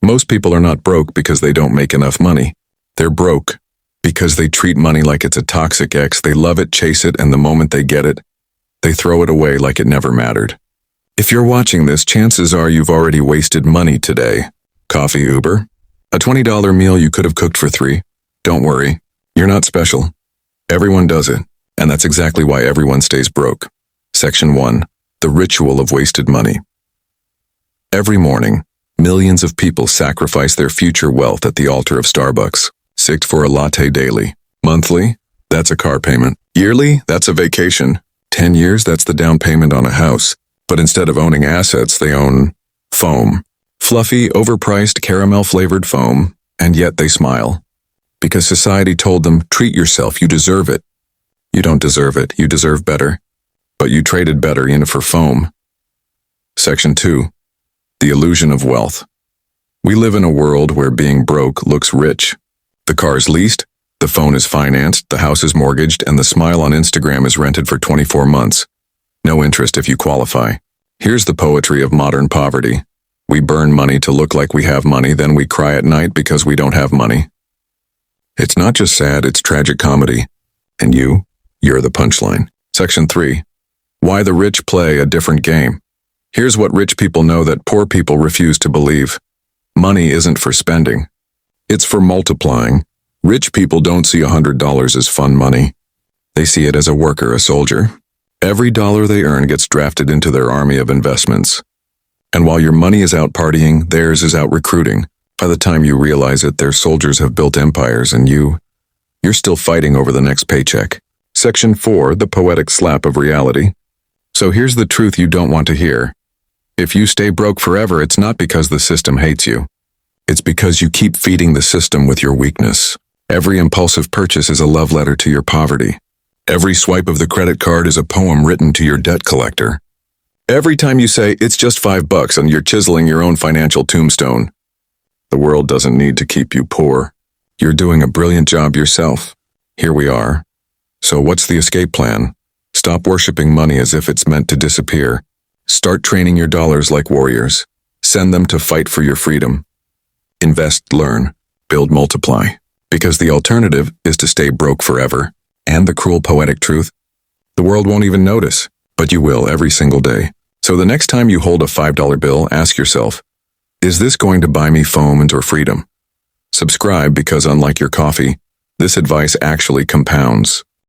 Most people are not broke because they don't make enough money. They're broke because they treat money like it's a toxic ex. They love it, chase it, and the moment they get it, they throw it away like it never mattered. If you're watching this, chances are you've already wasted money today. Coffee, Uber? A $20 meal you could have cooked for 3? Don't worry, you're not special. Everyone does it, and that's exactly why everyone stays broke. Section 1. The ritual of wasted money. Every morning, millions of people sacrifice their future wealth at the altar of Starbucks. 6 for a latte daily. Monthly? That's a car payment. Yearly? That's a vacation. 10 years? That's the down payment on a house. But instead of owning assets, they own foam. Fluffy, overpriced, caramel-flavored foam, and yet they smile. Because society told them, treat yourself, you deserve it. You don't deserve it, you deserve better. But you traded better in for foam. Section 2. The illusion of wealth. We live in a world where being broke looks rich. The car is leased, the phone is financed, the house is mortgaged, and the smile on Instagram is rented for 24 months. No interest if you qualify. Here's the poetry of modern poverty. We burn money to look like we have money, then we cry at night because we don't have money. It's not just sad, it's tragic comedy. And you're the punchline. Section 3. Why the rich play a different game. Here's what rich people know that poor people refuse to believe. Money isn't for spending. It's for multiplying. Rich people don't see $100 as fun money. They see it as a worker, a soldier. Every dollar they earn gets drafted into their army of investments. And while your money is out partying, theirs is out recruiting. By the time you realize it, their soldiers have built empires and you're still fighting over the next paycheck. Section 4, the poetic slap of reality. So here's the truth you don't want to hear. If you stay broke forever, it's not because the system hates you. It's because you keep feeding the system with your weakness. Every impulsive purchase is a love letter to your poverty. Every swipe of the credit card is a poem written to your debt collector. Every time you say, it's just $5 and you're chiseling your own financial tombstone. The world doesn't need to keep you poor. You're doing a brilliant job yourself. Here we are. So what's the escape plan? Stop worshiping money as if it's meant to disappear. Start training your dollars like warriors. Send them to fight for your freedom. Invest, learn, build, multiply. Because the alternative is to stay broke forever. And the cruel poetic truth, the world won't even notice, but you will every single day. So the next time you hold a $5 bill, ask yourself, is this going to buy me foam and or freedom? Subscribe because unlike your coffee, this advice actually compounds.